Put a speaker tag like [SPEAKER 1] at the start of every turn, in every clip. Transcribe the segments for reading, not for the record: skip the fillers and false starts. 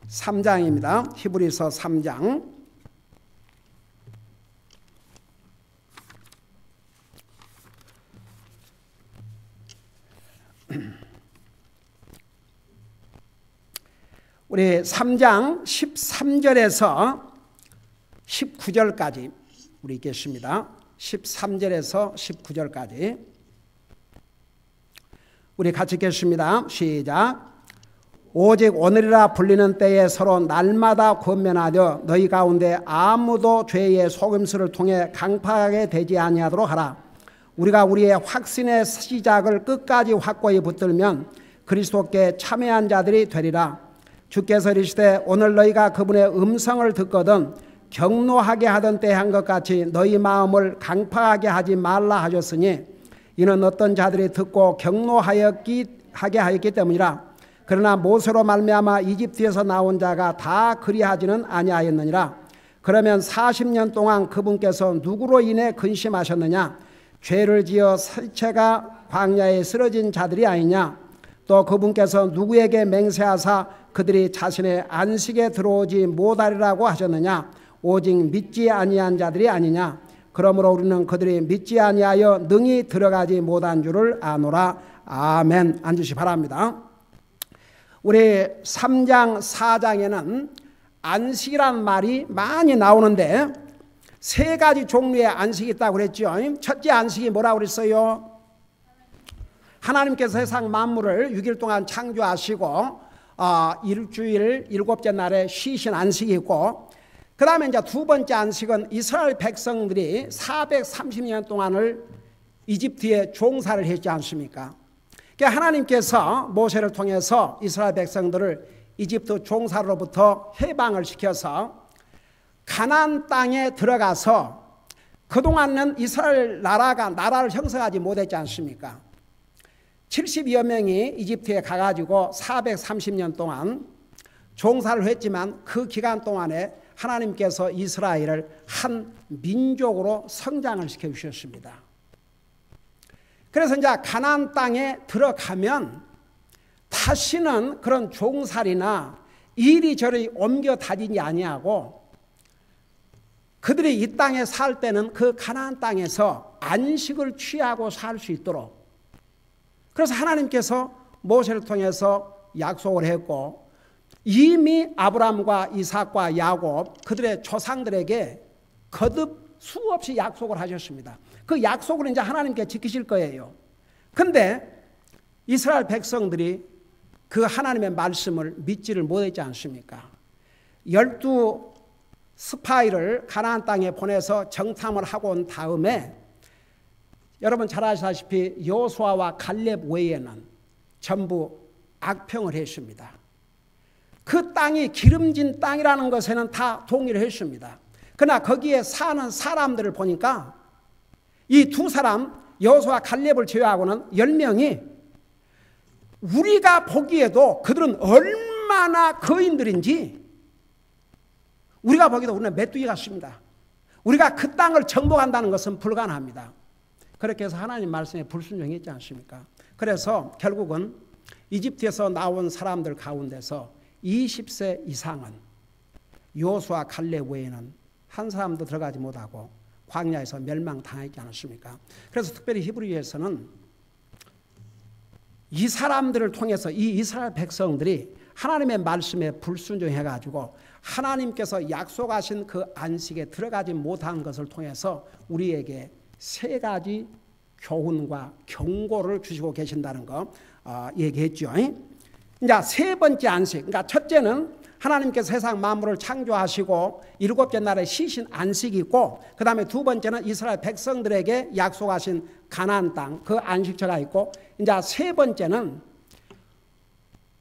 [SPEAKER 1] 3장입니다. 히브리서 3장. 우리 3장 13절에서 19절까지 우리 읽겠습니다. 13절에서 19절까지 우리 같이 읽겠습니다. 시작. 오직 오늘이라 불리는 때에 서로 날마다 권면하여 너희 가운데 아무도 죄의 속임수를 통해 강팍하게 되지 아니하도록 하라. 우리가 우리의 확신의 시작을 끝까지 확고히 붙들면 그리스도께 참여한 자들이 되리라. 주께서 이르시되 오늘 너희가 그분의 음성을 듣거든 경노하게 하던 때 한 것 같이 너희 마음을 강팍하게 하지 말라 하셨으니 이는 어떤 자들이 듣고 경노하게 하였기 때문이라. 그러나 모세로 말미암아 이집트에서 나온 자가 다 그리하지는 아니하였느니라. 그러면 40년 동안 그분께서 누구로 인해 근심하셨느냐? 죄를 지어 실체가 광야에 쓰러진 자들이 아니냐? 또 그분께서 누구에게 맹세하사 그들이 자신의 안식에 들어오지 못하리라고 하셨느냐? 오직 믿지 아니한 자들이 아니냐? 그러므로 우리는 그들이 믿지 아니하여 능히 들어가지 못한 줄을 아노라. 아멘. 앉으시 바랍니다. 우리 3장 4장에는 안식이라는 말이 많이 나오는데 세 가지 종류의 안식이 있다고 그랬죠. 첫째 안식이 뭐라고 그랬어요? 하나님께서 세상 만물을 6일 동안 창조하시고 일주일 7째 날에 쉬신 안식이 있고, 그 다음에 이제 두 번째 안식은 이스라엘 백성들이 430년 동안을 이집트에 종사를 했지 않습니까? 하나님께서 모세를 통해서 이스라엘 백성들을 이집트 종사로부터 해방을 시켜서 가나안 땅에 들어가서 그동안은 이스라엘 나라를 형성하지 못했지 않습니까? 72여 명이 이집트에 가가지고 430년 동안 종사를 했지만 그 기간 동안에 하나님께서 이스라엘을 한 민족으로 성장을 시켜주셨습니다. 그래서 이제 가나안 땅에 들어가면 다시는 그런 종살이나 이리저리 옮겨 다니지 아니하고 그들이 이 땅에 살 때는 그 가나안 땅에서 안식을 취하고 살 수 있도록, 그래서 하나님께서 모세를 통해서 약속을 했고 이미 아브라함과 이삭과 야곱 그들의 조상들에게 거듭 수없이 약속을 하셨습니다. 그 약속을 이제 하나님께 지키실 거예요. 근데 이스라엘 백성들이 그 하나님의 말씀을 믿지를 못했지 않습니까? 12 스파이를 가나안 땅에 보내서 정탐을 하고 온 다음에 여러분 잘 아시다시피 여호수아와 갈렙 외에는 전부 악평을 했습니다. 그 땅이 기름진 땅이라는 것에는 다 동의를 했습니다. 그러나 거기에 사는 사람들을 보니까 이 두 사람 여호수아 갈렙을 제외하고는 10명이 우리가 보기에도 그들은 얼마나 거인들인지 우리가 보기에도 우리는 메뚜기 같습니다. 우리가 그 땅을 정복한다는 것은 불가능합니다. 그렇게 해서 하나님 말씀에 불순종했지 않습니까? 그래서 결국은 이집트에서 나온 사람들 가운데서 20세 이상은 여호수아 갈렙 외에는 한 사람도 들어가지 못하고 광야에서 멸망당했지 않았습니까? 그래서 특별히 히브리서는 이 사람들을 통해서 이 이스라엘 백성들이 하나님의 말씀에 불순종해가지고 하나님께서 약속하신 그 안식에 들어가지 못한 것을 통해서 우리에게 세 가지 교훈과 경고를 주시고 계신다는 거 얘기했죠. 이제 세 번째 안식, 그러니까 첫째는 하나님께서 세상 만물을 창조하시고 7째 날에 쉬신 안식이 있고, 그 다음에 두 번째는 이스라엘 백성들에게 약속하신 가나안 땅 그 안식처가 있고, 이제 세 번째는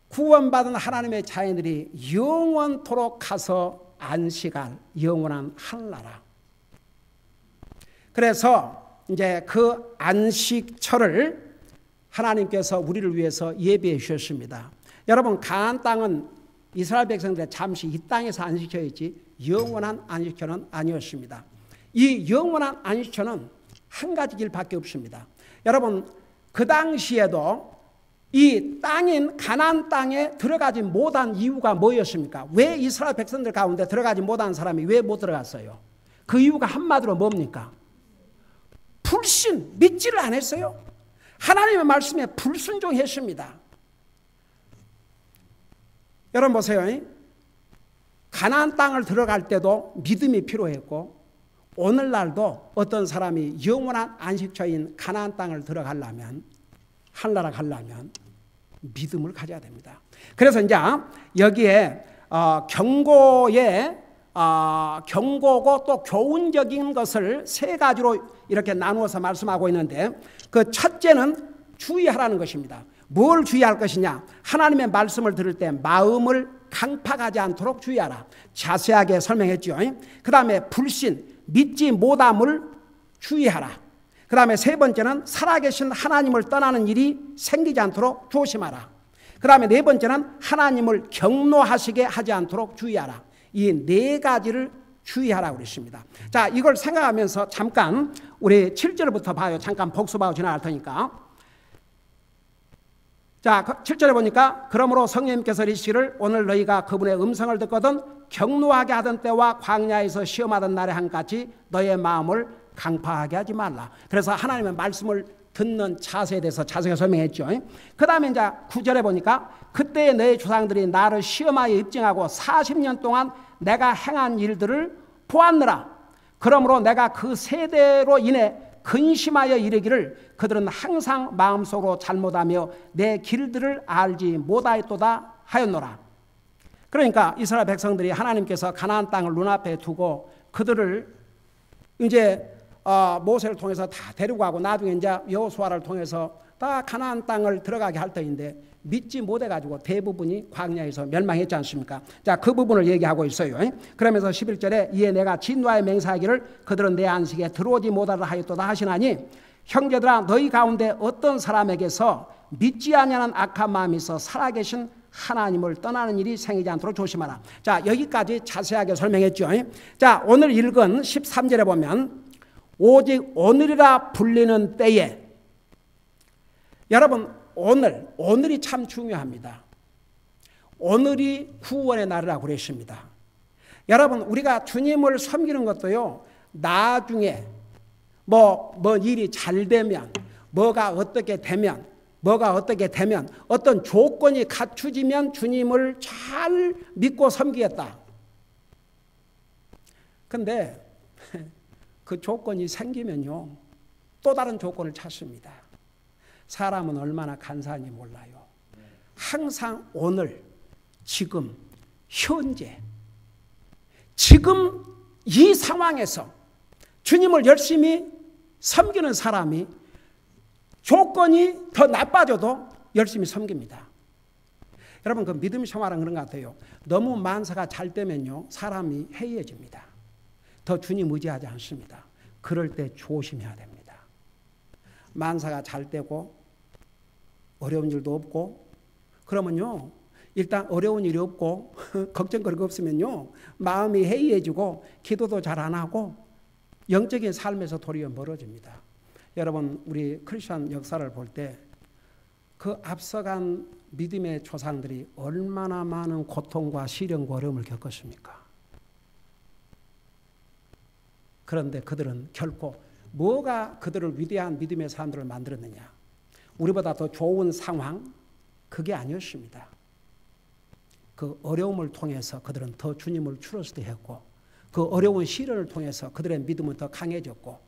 [SPEAKER 1] 구원받은 하나님의 자녀들이 영원토록 가서 안식할 영원한 하늘나라. 그래서 이제 그 안식처를 하나님께서 우리를 위해서 예비해 주셨습니다. 여러분, 가나안 땅은 이스라엘 백성들이 잠시 이 땅에서 안식처였지 영원한 안식처는 아니었습니다. 이 영원한 안식처는 한 가지 길밖에 없습니다. 여러분, 그 당시에도 이 땅인 가나안 땅에 들어가지 못한 이유가 뭐였습니까? 왜 이스라엘 백성들 가운데 들어가지 못한 사람이 왜 못 들어갔어요? 그 이유가 한마디로 뭡니까? 불신, 믿지를 않았어요. 하나님의 말씀에 불순종했습니다. 여러분 보세요. 가나안 땅을 들어갈 때도 믿음이 필요했고 오늘날도 어떤 사람이 영원한 안식처인 가나안 땅을 들어가려면 하늘나라 가려면 믿음을 가져야 됩니다. 그래서 이제 여기에 경고고 또 교훈적인 것을 세 가지로 이렇게 나누어서 말씀하고 있는데 그 첫째는 주의하라는 것입니다. 뭘 주의할 것이냐? 하나님의 말씀을 들을 때 마음을 강팍하지 않도록 주의하라. 자세하게 설명했죠. 그 다음에 불신, 믿지 못함을 주의하라. 그 다음에 세 번째는 살아계신 하나님을 떠나는 일이 생기지 않도록 조심하라. 그 다음에 네 번째는 하나님을 경노하시게 하지 않도록 주의하라. 이 네 가지를 주의하라고 그랬습니다. 자, 이걸 생각하면서 잠깐 우리 7절부터 봐요. 잠깐 복습하고 지나갈 테니까. 자, 7절에 보니까 그러므로 성령님께서 이르시기를 오늘 너희가 그분의 음성을 듣거든 경노하게 하던 때와 광야에서 시험하던 날에 한같이 너의 마음을 강팍하게 하지 말라. 그래서 하나님의 말씀을 듣는 자세에 대해서 자세히 설명했죠. 그 다음에 이제 9절에 보니까 그때 너희 조상들이 나를 시험하여 입증하고 40년 동안 내가 행한 일들을 보았느라. 그러므로 내가 그 세대로 인해 근심하여 이르기를 그들은 항상 마음속으로 잘못하며 내 길들을 알지 못하였도다 하였노라. 그러니까 이스라엘 백성들이 하나님께서 가나안 땅을 눈앞에 두고 그들을 이제 모세를 통해서 다 데리고 가고 나중에 이제 여호수아를 통해서 다 가나안 땅을 들어가게 할 터인데 믿지 못해가지고 대부분이 광야에서 멸망했지 않습니까? 자, 그 부분을 얘기하고 있어요. 그러면서 11절에 이에 내가 진노하여 맹세하기를 그들은 내 안식에 들어오지 못하라 하였도다 하시나니 형제들아 너희 가운데 어떤 사람에게서 믿지 아니하는 악한 마음이 있어 살아계신 하나님을 떠나는 일이 생기지 않도록 조심하라. 자, 여기까지 자세하게 설명했죠. 자, 오늘 읽은 13절에 보면 오직 오늘이라 불리는 때에, 여러분 오늘이 참 중요합니다. 오늘이 구원의 날이라고 그랬습니다. 여러분 우리가 주님을 섬기는 것도요, 나중에 뭐 일이 잘 되면, 뭐가 어떻게 되면 어떤 조건이 갖추지면 주님을 잘 믿고 섬기겠다. 근데 그 조건이 생기면요, 또 다른 조건을 찾습니다. 사람은 얼마나 간사한지 몰라요. 항상 오늘, 지금, 현재, 지금 이 상황에서 주님을 열심히 섬기는 사람이 조건이 더 나빠져도 열심히 섬깁니다. 여러분 그 믿음 생활은 그런 것 같아요. 너무 만사가 잘 되면요, 사람이 해이해집니다. 더 주님 의지하지 않습니다. 그럴 때 조심해야 됩니다. 만사가 잘 되고 어려운 일도 없고 그러면요, 일단 어려운 일이 없고 걱정거리가 없으면요, 마음이 해이해지고 기도도 잘 안 하고 영적인 삶에서 도리어 멀어집니다. 여러분 우리 크리스천 역사를 볼 때 그 앞서간 믿음의 조상들이 얼마나 많은 고통과 시련과 어려움을 겪었습니까? 그런데 그들은 결코 뭐가 그들을 위대한 믿음의 사람들을 만들었느냐? 우리보다 더 좋은 상황, 그게 아니었습니다. 그 어려움을 통해서 그들은 더 주님을 추러스게 했고, 그 어려운 시련을 통해서 그들의 믿음은 더 강해졌고,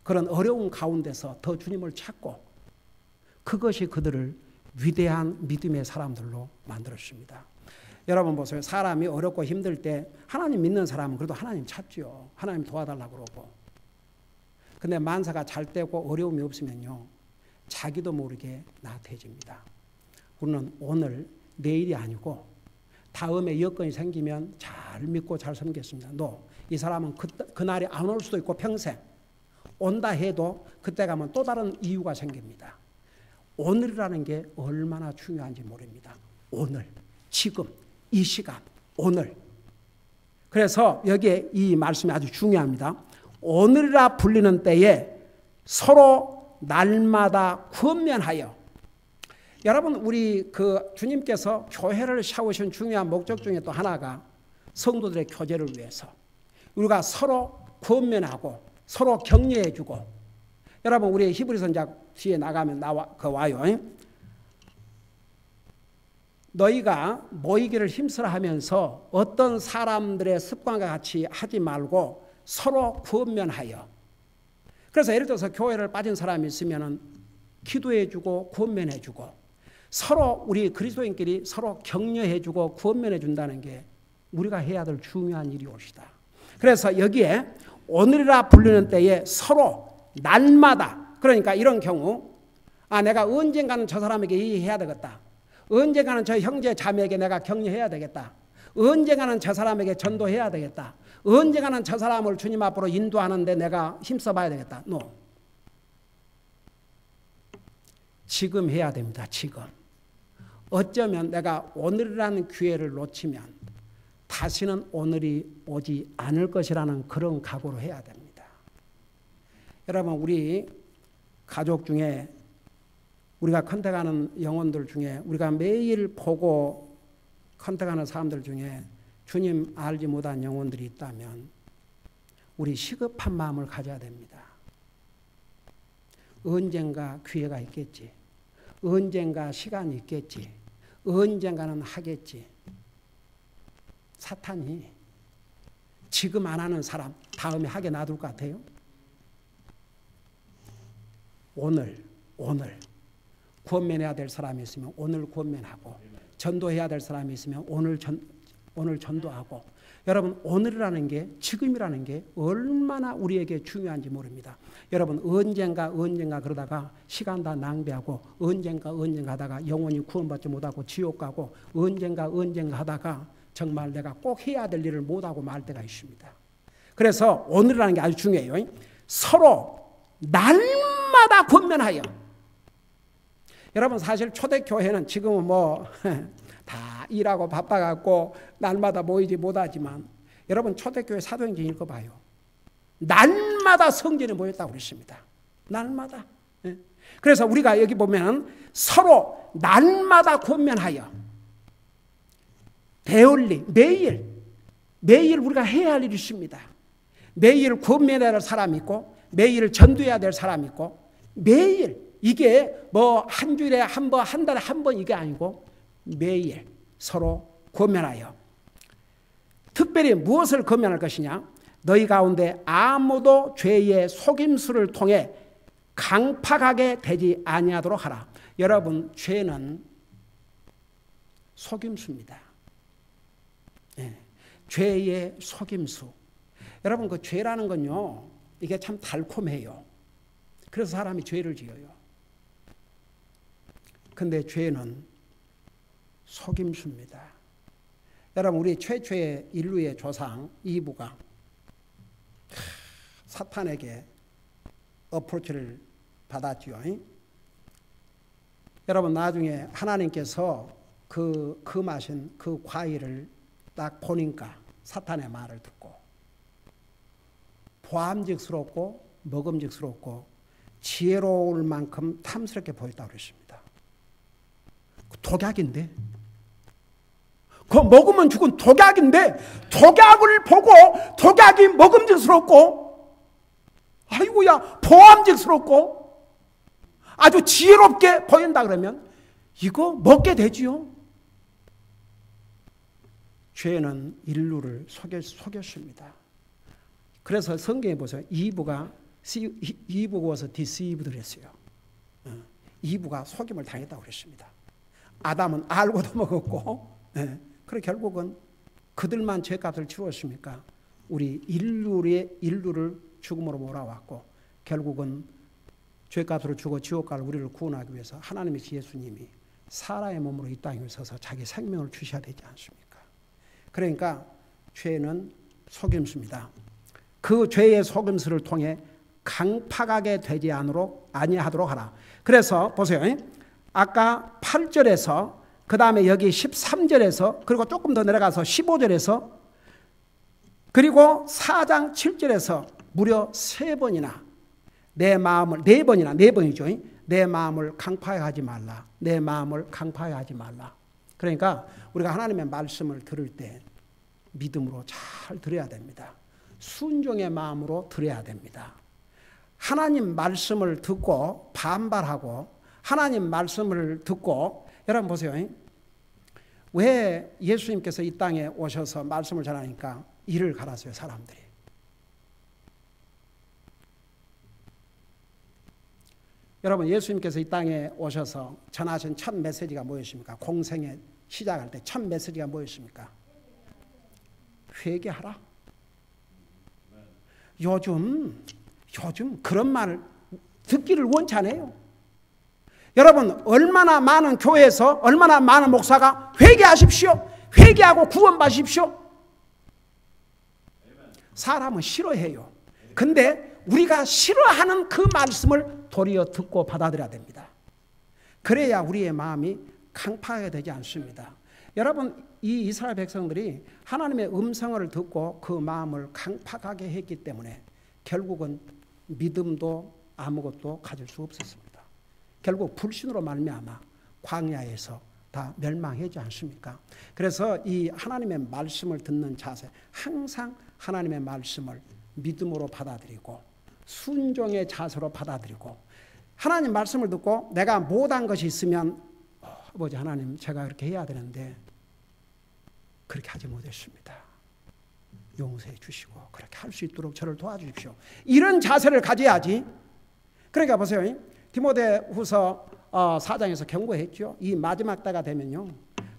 [SPEAKER 1] 그런 어려운 가운데서 더 주님을 찾고, 그것이 그들을 위대한 믿음의 사람들로 만들었습니다. 여러분 보세요. 사람이 어렵고 힘들 때 하나님 믿는 사람은 그래도 하나님 찾죠. 하나님 도와달라고 그러고. 근데 만사가 잘 되고 어려움이 없으면요, 자기도 모르게 나태해집니다. 우리는 오늘, 내일이 아니고 다음에 여건이 생기면 잘 믿고 잘 섬기겠습니다. 이 사람은 그날이 안 올 수도 있고 평생 온다 해도 그때 가면 또 다른 이유가 생깁니다. 오늘이라는 게 얼마나 중요한지 모릅니다. 오늘, 지금, 이 시간, 오늘. 그래서 여기에 이 말씀이 아주 중요합니다. 오늘이라 불리는 때에 서로 날마다 권면하여. 여러분 우리 주님께서 교회를 세우신 중요한 목적 중에 또 하나가 성도들의 교제를 위해서 우리가 서로 권면하고 서로 격려해주고 여러분 우리 히브리서장 뒤에 나가면 와요. 너희가 모이기를 힘쓰라하면서 어떤 사람들의 습관과 같이 하지 말고 서로 권면하여. 그래서 예를 들어서 교회를 빠진 사람이 있으면 기도해주고 권면해주고 서로 우리 그리스도인끼리 서로 격려해주고 권면해준다는 게 우리가 해야 될 중요한 일이옵시다. 그래서 여기에 오늘이라 불리는 때에 서로 날마다 그러니까 이런 경우 내가 언젠가는 저 사람에게 이해해야 되겠다. 언젠가는 저 형제 자매에게 내가 격려해야 되겠다. 언젠가는 저 사람에게 전도해야 되겠다. 언젠가는 저 사람을 주님 앞으로 인도하는데 내가 힘써봐야 되겠다. 지금 해야 됩니다. 지금. 어쩌면 내가 오늘이라는 기회를 놓치면 다시는 오늘이 오지 않을 것이라는 그런 각오로 해야 됩니다. 여러분 우리 가족 중에 우리가 컨택하는 영혼들 중에 우리가 매일 보고 컨택하는 사람들 중에 주님 알지 못한 영혼들이 있다면 우리 시급한 마음을 가져야 됩니다. 언젠가 기회가 있겠지. 언젠가 시간이 있겠지. 언젠가는 하겠지. 사탄이 지금 안 하는 사람 다음에 하게 놔둘 것 같아요. 오늘 권면해야 될 사람이 있으면 오늘 권면하고 전도해야 될 사람이 있으면 오늘 전도하고 여러분 오늘이라는 게 지금이라는 게 얼마나 우리에게 중요한지 모릅니다. 여러분 언젠가 그러다가 시간 다 낭비하고 언젠가 하다가 영원히 구원받지 못하고 지옥 가고 언젠가 하다가 정말 내가 꼭 해야 될 일을 못하고 말 때가 있습니다. 그래서 오늘이라는 게 아주 중요해요. 서로 날마다 권면하여. 여러분 사실 초대교회는 지금은 다 일하고 바빠갖고 날마다 모이지 못하지만 여러분 초대교회 사도행전 읽어봐요. 날마다 성전에 모였다고 그랬습니다. 날마다. 그래서 우리가 여기 보면 서로 날마다 권면하여 데일리 매일 우리가 해야 할 일이 있습니다. 매일 권면해야 할 사람이 있고 매일 전도해야 될 사람이 있고 매일 이게 한 주일에 한 번, 한 달에 한 번 이게 아니고 매일 서로 권면하여. 특별히 무엇을 권면할 것이냐? 너희 가운데 아무도 죄의 속임수를 통해 강팍하게 되지 아니하도록 하라. 여러분 죄는 속임수입니다. 죄의 속임수. 여러분 그 죄라는 건요 이게 참 달콤해요. 그래서 사람이 죄를 지어요. 근데 죄는 속임수입니다. 여러분 우리 최초의 인류의 조상 이브가 사탄에게 어프로치를 받았지요. 여러분 나중에 하나님께서 마신 그 과일을 딱 보니까 사탄의 말을 듣고 보암직스럽고 먹음직스럽고 지혜로울 만큼 탐스럽게 보였다고 그랬습니다. 독약인데 그거 먹으면 죽은 독약인데 독약을 보고 독약이 먹음직스럽고 아이고야 보암직스럽고 아주 지혜롭게 보인다 그러면 이거 먹게 되지요. 죄는 인류를 속였습니다. 그래서 성경에 보세요. 이브가 was deceived 그랬어요. 이브가 속임을 당했다고 그랬습니다. 아담은 알고도 먹었고 그래 결국은 그들만 죄값을 치루었습니까? 우리 인류를 죽음으로 몰아왔고 결국은 죄값으로 죽어 지옥 갈 우리를 구원하기 위해서 하나님이신 예수님이 사람의 몸으로 이 땅에 서서 자기 생명을 주셔야 되지 않습니까? 그러니까 죄는 속임수입니다. 그 죄의 속임수를 통해 강팍하게 되지 아니하도록 하라. 그래서 보세요. 아까 8절에서 그 다음에 여기 13절에서 그리고 조금 더 내려가서 15절에서 그리고 4장 7절에서 무려 3번이나 내 마음을 4번이죠. 내 마음을 강파해 하지 말라. 내 마음을 강파해 하지 말라. 그러니까 우리가 하나님의 말씀을 들을 때 믿음으로 잘 들어야 됩니다. 순종의 마음으로 들어야 됩니다. 하나님 말씀을 듣고 반발하고 하나님 말씀을 듣고 여러분 보세요. 왜 예수님께서 이 땅에 오셔서 말씀을 전하니까 이를 갈았어요, 사람들이. 여러분 예수님께서 이 땅에 오셔서 전하신 첫 메시지가 뭐였습니까? 공생에 시작할 때 첫 메시지가 뭐였습니까? 회개하라. 요즘 그런 말을 듣기를 원치 않아요. 여러분 얼마나 많은 교회에서 얼마나 많은 목사가 회개하십시오. 회개하고 구원받으십시오. 사람은 싫어해요. 근데 우리가 싫어하는 그 말씀을 도리어 듣고 받아들여야 됩니다. 그래야 우리의 마음이 강팍하게 되지 않습니다. 여러분 이 이스라엘 백성들이 하나님의 음성을 듣고 그 마음을 강팍하게 했기 때문에 결국은 믿음도 아무것도 가질 수 없었습니다. 결국 불신으로 말미암아 광야에서 다 멸망하지 않습니까? 그래서 이 하나님의 말씀을 듣는 자세, 항상 하나님의 말씀을 믿음으로 받아들이고 순종의 자세로 받아들이고 하나님 말씀을 듣고 내가 못한 것이 있으면 아버지 하나님 제가 그렇게 해야 되는데 그렇게 하지 못했습니다. 용서해 주시고 그렇게 할 수 있도록 저를 도와주십시오. 이런 자세를 가져야지. 그러니까 보세요. 디모데후서 4장에서 경고했죠. 이 마지막 때가 되면요.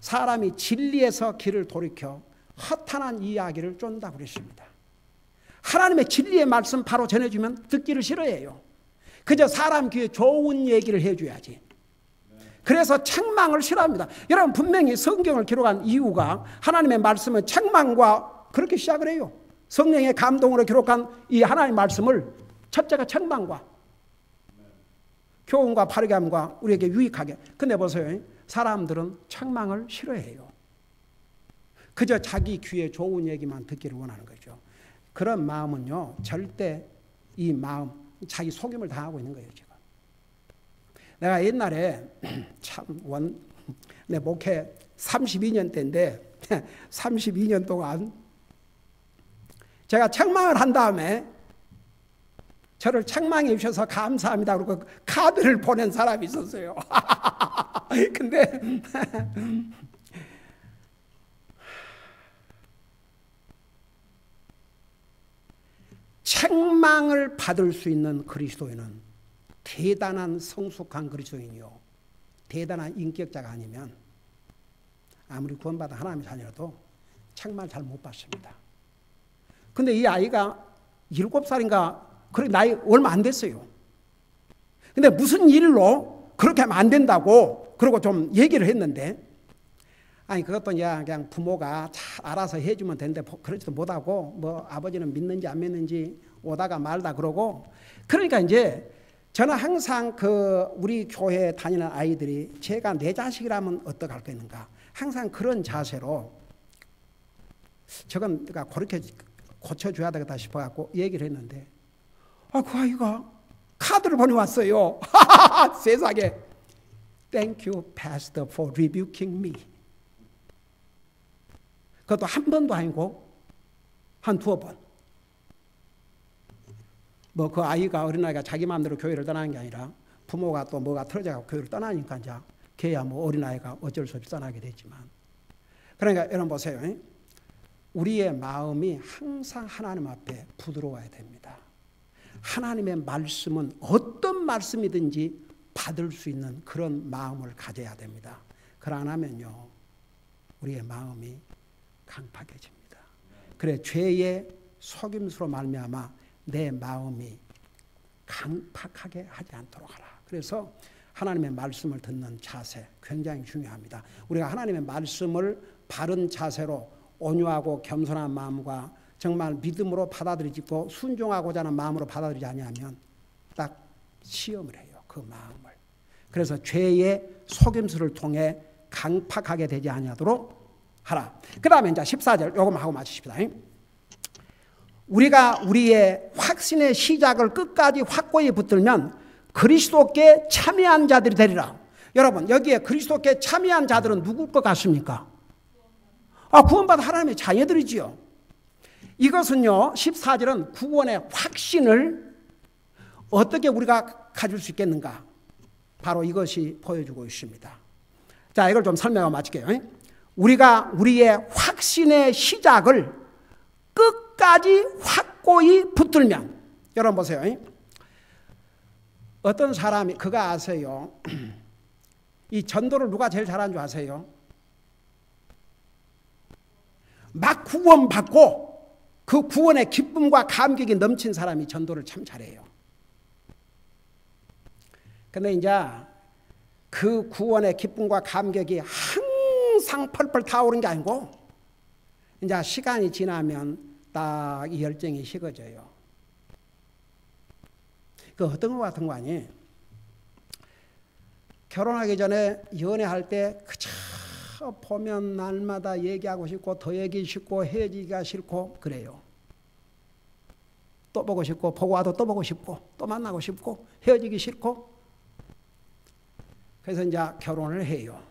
[SPEAKER 1] 사람이 진리에서 길을 돌이켜 허탄한 이야기를 쫀다고 그랬습니다. 하나님의 진리의 말씀 바로 전해주면 듣기를 싫어해요. 그저 사람 귀에 좋은 얘기를 해줘야지. 그래서 책망을 싫어합니다. 여러분 분명히 성경을 기록한 이유가 하나님의 말씀은 책망과 그렇게 시작을 해요. 성령의 감동으로 기록한 이 하나님의 말씀을 첫째가 책망과 교훈과 바르게 함과 우리에게 유익하게. 근데 보세요. 사람들은 책망을 싫어해요. 그저 자기 귀에 좋은 얘기만 듣기를 원하는 거죠. 그런 마음은요. 절대 이 마음 자기 속임을 당하고 있는 거예요. 지금. 내가 옛날에 내 목회 32년 때인데 32년 동안 제가 책망을 한 다음에 저를 책망해 주셔서 감사합니다. 그리고 카드를 보낸 사람이 있었어요. 근데 책망을 받을 수 있는 그리스도인은 대단한 성숙한 그리스도인이요. 대단한 인격자가 아니면 아무리 구원받아 하나님의 자녀라도 책망을 잘 못 받습니다. 근데 이 아이가 7살인가 그렇게 나이 얼마 안 됐어요. 근데 무슨 일로 그렇게 하면 안 된다고 그러고 좀 얘기를 했는데 아니 그것도 그냥 부모가 잘 알아서 해주면 되는데 그러지도 못하고 뭐 아버지는 믿는지 안 믿는지 오다가 말다 그러고 그러니까 이제 저는 항상 그 우리 교회에 다니는 아이들이 제가 내 자식이라면 어떡할 거는가 항상 그런 자세로 저건 내가 그렇게 고쳐줘야 되겠다 싶어갖고 얘기를 했는데 그 아이가 카드를 보내왔어요. 세상에. Thank you, Pastor, for rebuking me. 그것도 한 번도 아니고 한 2번. 뭐 그 아이가 어린아이가 자기 마음대로 교회를 떠나는 게 아니라 부모가 또 뭐가 틀어져서 교회를 떠나니까 이제 걔야 뭐 어린아이가 어쩔 수 없이 떠나게 됐지만 그러니까 여러분 보세요. 우리의 마음이 항상 하나님 앞에 부드러워야 됩니다. 하나님의 말씀은 어떤 말씀이든지 받을 수 있는 그런 마음을 가져야 됩니다. 그러나 하면요 우리의 마음이 강팍해집니다. 그래 죄의 속임수로 말미암아 내 마음이 강팍하게 하지 않도록 하라. 그래서 하나님의 말씀을 듣는 자세 굉장히 중요합니다. 우리가 하나님의 말씀을 바른 자세로 온유하고 겸손한 마음과 정말 믿음으로 받아들이고 순종하고자 하는 마음으로 받아들이지 아니하면 딱 시험을 해요. 그 마음을. 그래서 죄의 속임수를 통해 강팍하게 되지 아니하도록 하라. 그 다음에 이제 14절 요것만 하고 마치십시다. 우리가 우리의 확신의 시작을 끝까지 확고히 붙들면 그리스도께 참여한 자들이 되리라. 여러분, 여기에 그리스도께 참여한 자들은 누굴 것 같습니까? 구원받은 하나님의 자녀들이지요. 이것은요, 14절은 구원의 확신을 어떻게 우리가 가질 수 있겠는가? 바로 이것이 보여주고 있습니다. 자, 이걸 좀 설명하고 마칠게요. 우리가 우리의 확신의 시작을 끝까지 확고히 붙들면, 여러분 보세요. 어떤 사람이, 그거 아세요? 이 전도를 누가 제일 잘하는 줄 아세요? 막 구원받고 그 구원의 기쁨과 감격이 넘친 사람이 전도를 참 잘해요. 근데 이제 그 구원의 기쁨과 감격이 항상 펄펄 타오르는 게 아니고 이제 시간이 지나면 딱 이 열정이 식어져요. 그 어떤 것 같은 거 아니에요? 결혼하기 전에 연애할 때 그저 보면 날마다 얘기하고 싶고 더 얘기 싶고 헤어지기가 싫고 그래요. 또 보고 싶고 보고 와도 또 보고 싶고 또 만나고 싶고 헤어지기 싫고 그래서 이제 결혼을 해요.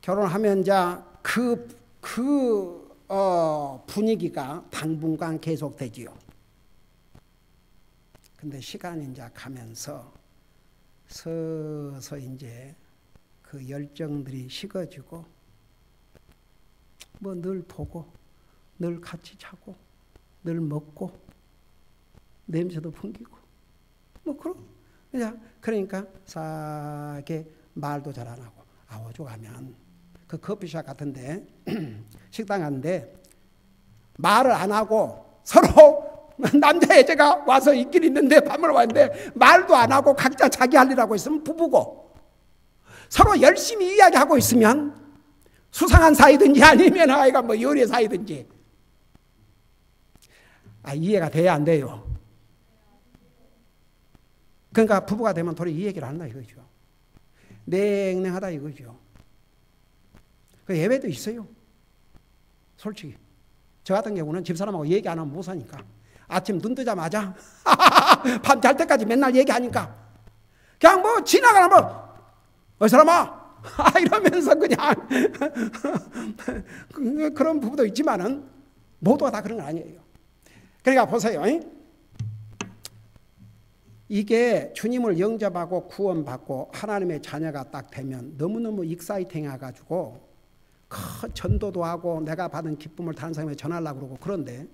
[SPEAKER 1] 결혼하면 이제 분위기가 당분간 계속되지요. 근데 시간이 이제 가면서 서서히 이제 그 열정들이 식어지고 뭐 늘 보고 늘 같이 자고 늘 먹고 냄새도 풍기고 뭐 그러니까 싸게 말도 잘 안 하고 오죽 하면 그 커피숍 같은데 식당 갔는데 말을 안 하고 서로 남자 여자가 와서 있긴 있는데 밥 먹으러 왔는데 말도 안 하고 각자 자기 할 일 하고 있으면 부부고 서로 열심히 이야기하고 있으면 수상한 사이든지 아니면 아이가 뭐 요리의 사이든지 이해가 돼야 안 돼요. 그러니까 부부가 되면 도리 이 얘기를 한다 이거죠. 냉랭하다 이거죠. 그 예외도 있어요. 솔직히 저 같은 경우는 집사람하고 얘기 안 하면 못 사니까 아침 눈 뜨자마자 밤 잘 때까지 맨날 얘기하니까 그냥 뭐 지나가나 뭐 어이 사람아 이러면서 그냥 그런 부부도 있지만은 모두가 다 그런 건 아니에요. 그러니까 보세요. 이게 주님을 영접하고 구원받고 하나님의 자녀가 딱 되면 너무너무 익사이팅해가지고 큰 전도도 하고 내가 받은 기쁨을 다른 사람에게 전하려고 그러고 그런데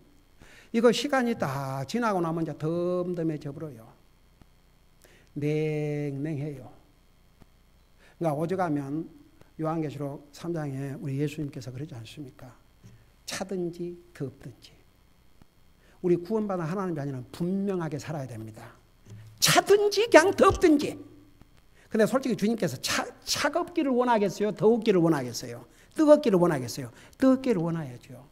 [SPEAKER 1] 이거 시간이 딱 지나고 나면 이제 덤덤해져 버려요. 냉랭해요. 그러니까 오죽하면 요한계시록 3장에 우리 예수님께서 그러지 않습니까? 차든지 덥든지 우리 구원받은 하나님이 아니라 분명하게 살아야 됩니다. 차든지 그냥 덥든지. 근데 솔직히 주님께서 차갑기를 원하겠어요? 더웠기를 원하겠어요? 뜨겁기를 원하겠어요? 뜨겁기를 원하야죠.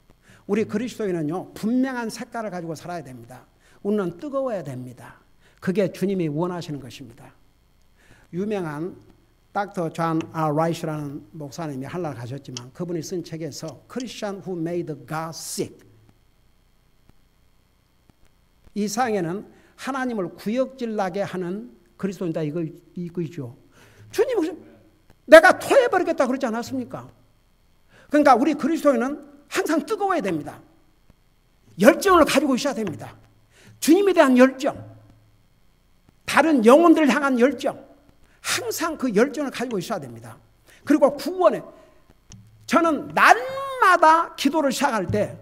[SPEAKER 1] 우리 그리스도인은요 분명한 색깔을 가지고 살아야 됩니다. 우리는 뜨거워야 됩니다. 그게 주님이 원하시는 것입니다. 유명한 닥터 존 라이시라는 목사님이 한날 가셨지만 그분이 쓴 책에서 Christian who made God sick, 이 세상에는 하나님을 구역질나게 하는 그리스도인다 이거죠. 주님은 내가 토해버리겠다 그러지 않았습니까? 그러니까 우리 그리스도인은 항상 뜨거워야 됩니다. 열정을 가지고 있어야 됩니다. 주님에 대한 열정, 다른 영혼들을 향한 열정, 항상 그 열정을 가지고 있어야 됩니다. 그리고 구원에 저는 날마다 기도를 시작할 때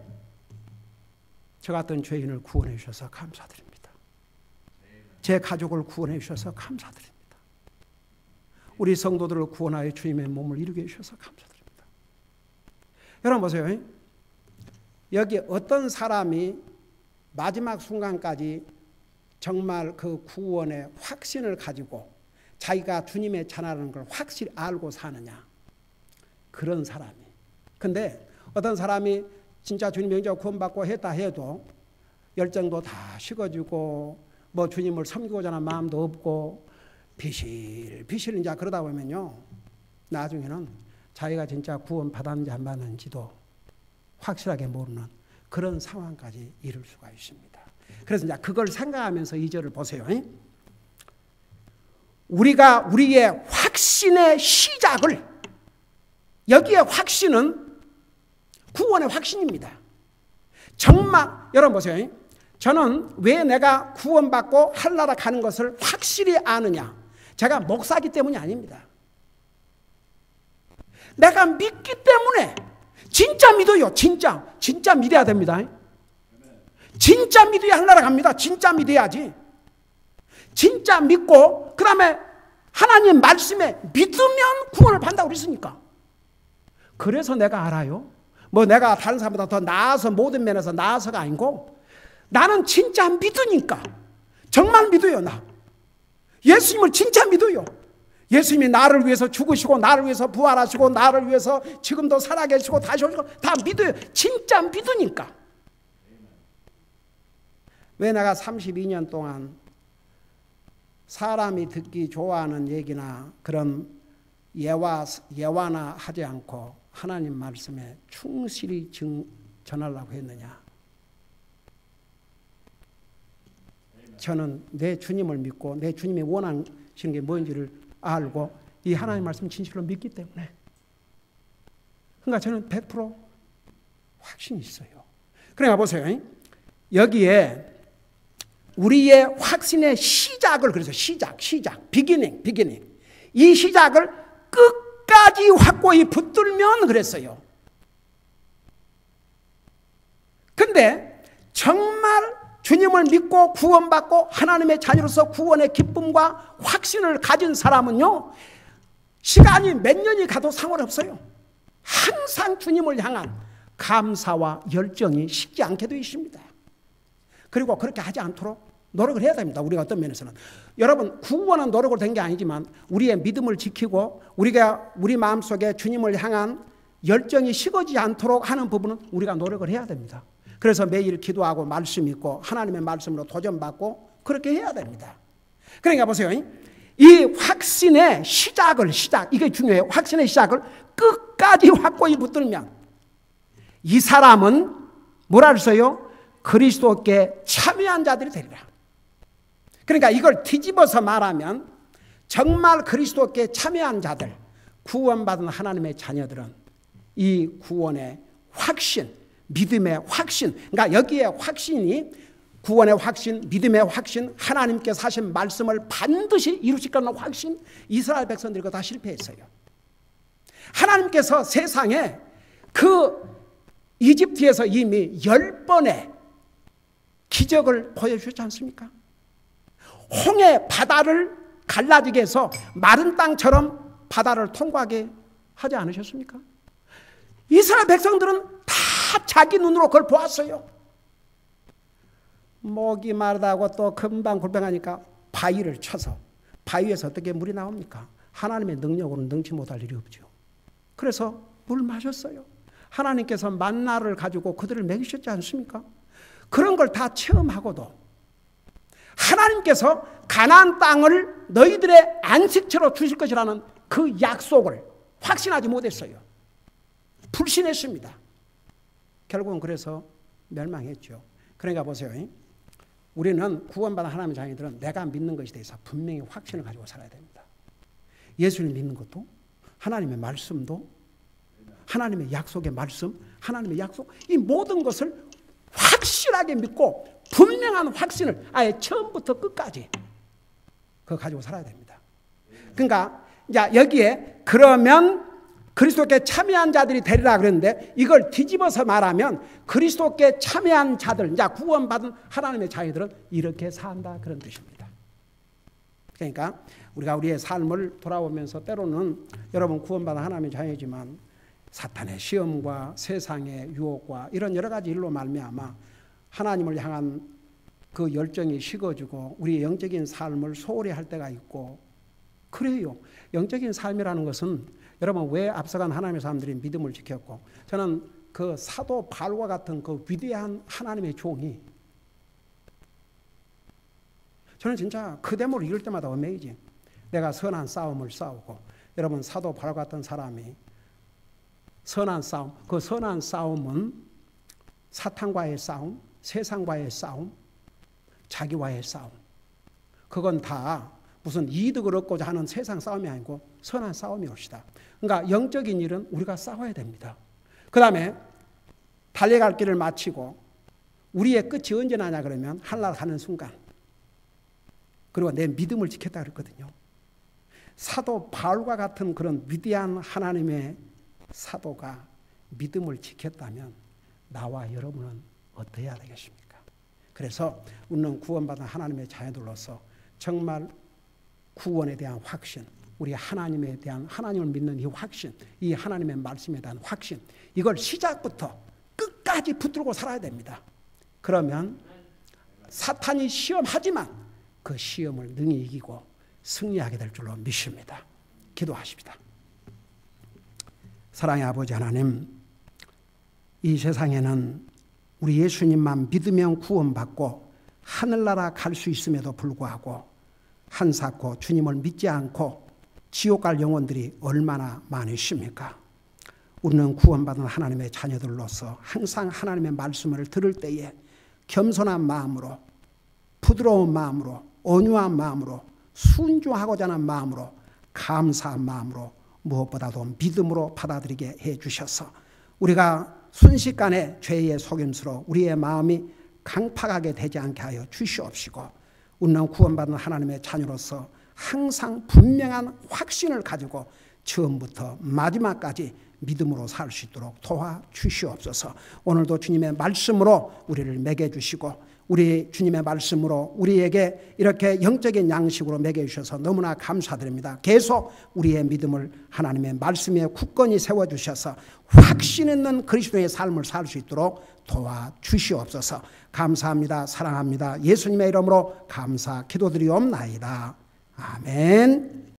[SPEAKER 1] 저 같은 죄인을 구원해 주셔서 감사드립니다. 제 가족을 구원해 주셔서 감사드립니다. 우리 성도들을 구원하여 주님의 몸을 이루게 해주셔서 감사드립니다. 여러분 보세요. 여기 어떤 사람이 마지막 순간까지 정말 그 구원의 확신을 가지고 자기가 주님의 자녀라는 걸 확실히 알고 사느냐. 그런 사람이. 근데 어떤 사람이 진짜 주님 영접 구원받고 했다 해도 열정도 다 식어지고 뭐 주님을 섬기고자 하는 마음도 없고 비실비실 이제 그러다 보면요. 나중에는 자기가 진짜 구원 받았는지 안 받았는지도 확실하게 모르는 그런 상황까지 이룰 수가 있습니다. 그래서 이제 그걸 생각하면서 이 절을 보세요. 우리가 우리의 확신의 시작을, 여기에 확신은 구원의 확신입니다. 정말 여러분 보세요. 저는 왜 내가 구원받고 하늘나라 가는 것을 확실히 아느냐? 제가 목사기 때문이 아닙니다. 내가 믿기 때문에, 진짜 믿어요. 진짜 믿어야 됩니다. 진짜 믿어야 하늘나라 갑니다. 진짜 믿어야지. 진짜 믿고 그 다음에 하나님 말씀에 믿으면 구원을 받는다고 그랬으니까. 그래서 내가 알아요. 뭐 내가 다른 사람보다 더 나아서, 모든 면에서 나아서가 아니고, 나는 진짜 믿으니까. 정말 믿어요. 나 예수님을 진짜 믿어요. 예수님이 나를 위해서 죽으시고, 나를 위해서 부활하시고, 나를 위해서 지금도 살아계시고 다시 오시고, 다 믿어요. 진짜 믿으니까. 왜 내가 32년 동안 사람이 듣기 좋아하는 얘기나 그런 예화나 하지 않고 하나님 말씀에 충실히 전하려고 했느냐? 저는 내 주님을 믿고 내 주님이 원하시는 게 뭔지를 알고 이 하나님 말씀 진실로 믿기 때문에, 그러니까 저는 100% 확신이 있어요. 그러니까 보세요. 여기에 우리의 확신의 시작을, 그래서 시작, 비기닝. 이 시작을 끝까지 확고히 붙들면 그랬어요. 근데 정말 주님을 믿고 구원받고 하나님의 자녀로서 구원의 기쁨과 확신을 가진 사람은요, 시간이 몇 년이 가도 상관없어요. 항상 주님을 향한 감사와 열정이 식지 않게 되어 있습니다. 그리고 그렇게 하지 않도록 노력을 해야 됩니다. 우리가 어떤 면에서는. 여러분, 구원은 노력으로 된 게 아니지만 우리의 믿음을 지키고 우리가 우리 마음속에 주님을 향한 열정이 식어지지 않도록 하는 부분은 우리가 노력을 해야 됩니다. 그래서 매일 기도하고 말씀 읽고 하나님의 말씀으로 도전받고 그렇게 해야 됩니다. 그러니까 보세요. 이 확신의 시작, 이게 중요해요. 확신의 시작을 끝까지 확고히 붙들면 이 사람은 뭐라 그랬어요? 그리스도께 참여한 자들이 되리라. 그러니까 이걸 뒤집어서 말하면 정말 그리스도께 참여한 자들, 구원받은 하나님의 자녀들은 이 구원의 확신, 믿음의 확신, 그러니까 여기에 확신이 구원의 확신, 믿음의 확신, 하나님께서 하신 말씀을 반드시 이루실 거라는 확신, 이스라엘 백성들이 그거 다 실패했어요. 하나님께서 세상에 그 이집트에서 이미 10번의 기적을 보여주셨지 않습니까? 홍해 바다를 갈라지게 해서 마른 땅처럼 바다를 통과하게 하지 않으셨습니까? 이스라엘 백성들은 다 자기 눈으로 그걸 보았어요. 목이 마르다고 또 금방 굴병하니까 바위를 쳐서, 바위에서 어떻게 물이 나옵니까? 하나님의 능력으로는 능치 못할 일이 없죠. 그래서 물 마셨어요. 하나님께서 만나를 가지고 그들을 먹이셨지 않습니까? 그런 걸 다 체험하고도 하나님께서 가나안 땅을 너희들의 안식처로 주실 것이라는 그 약속을 확신하지 못했어요. 불신했습니다. 결국은 그래서 멸망했죠. 그러니까 보세요. 우리는 구원받은 하나님의 자녀들은 내가 믿는 것에 대해서 분명히 확신을 가지고 살아야 됩니다. 예수를 믿는 것도, 하나님의 말씀도, 하나님의 약속의 말씀, 하나님의 약속, 이 모든 것을 확실하게 믿고 분명한 확신을 아예 처음부터 끝까지 그거 가지고 살아야 됩니다. 그러니까 여기에 그러면 그리스도께 참여한 자들이 되리라 그랬는데, 이걸 뒤집어서 말하면 그리스도께 참여한 자들, 구원받은 하나님의 자녀들은 이렇게 산다, 그런 뜻입니다. 그러니까 우리가 우리의 삶을 돌아보면서 때로는 여러분 구원받은 하나님의 자녀지만 사탄의 시험과 세상의 유혹과 이런 여러 가지 일로 말미암아 하나님을 향한 그 열정이 식어지고 우리의 영적인 삶을 소홀히 할 때가 있고 그래요. 영적인 삶이라는 것은 여러분 왜 앞서간 하나님의 사람들이 믿음을 지켰고, 저는 그 사도 바울과 같은 그 위대한 하나님의 종이, 저는 진짜 그 대목을 읽을 때마다 어메이징. 내가 선한 싸움을 싸우고, 여러분 사도 바울 같은 사람이 선한 싸움, 그 선한 싸움은 사탄과의 싸움, 세상과의 싸움, 자기와의 싸움. 그건 다 무슨 이득을 얻고자 하는 세상 싸움이 아니고 선한 싸움이 옵시다. 그러니까 영적인 일은 우리가 싸워야 됩니다. 그 다음에 달려갈 길을 마치고 우리의 끝이 언제 나냐 그러면 하늘나라 가는 순간. 그리고 내 믿음을 지켰다 그랬거든요. 사도 바울과 같은 그런 위대한 하나님의 사도가 믿음을 지켰다면 나와 여러분은 어떠해야 되겠습니까? 그래서 우리는 구원받은 하나님의 자녀들로서 정말 구원에 대한 확신, 우리 하나님에 대한 하나님을 믿는 이 확신, 이 하나님의 말씀에 대한 확신, 이걸 시작부터 끝까지 붙들고 살아야 됩니다. 그러면 사탄이 시험하지만 그 시험을 능히 이기고 승리하게 될 줄로 믿습니다. 기도하십니다. 사랑의 아버지 하나님, 이 세상에는 우리 예수님만 믿으면 구원받고 하늘나라 갈 수 있음에도 불구하고 한사코 주님을 믿지 않고 지옥 갈 영혼들이 얼마나 많으십니까? 우리는 구원받은 하나님의 자녀들로서 항상 하나님의 말씀을 들을 때에 겸손한 마음으로, 부드러운 마음으로, 온유한 마음으로, 순종하고자 하는 마음으로, 감사한 마음으로, 무엇보다도 믿음으로 받아들이게 해주셔서 우리가 순식간에 죄의 속임수로 우리의 마음이 강팍하게 되지 않게 하여 주시옵시고, 우리는 구원받은 하나님의 자녀로서 항상 분명한 확신을 가지고 처음부터 마지막까지 믿음으로 살 수 있도록 도와주시옵소서. 오늘도 주님의 말씀으로 우리를 먹여주시고 우리 주님의 말씀으로 우리에게 이렇게 영적인 양식으로 먹여주셔서 너무나 감사드립니다. 계속 우리의 믿음을 하나님의 말씀에 굳건히 세워주셔서 확신 있는 그리스도의 삶을 살 수 있도록 도와주시옵소서. 감사합니다. 사랑합니다. 예수님의 이름으로 감사 기도드리옵나이다. 아멘.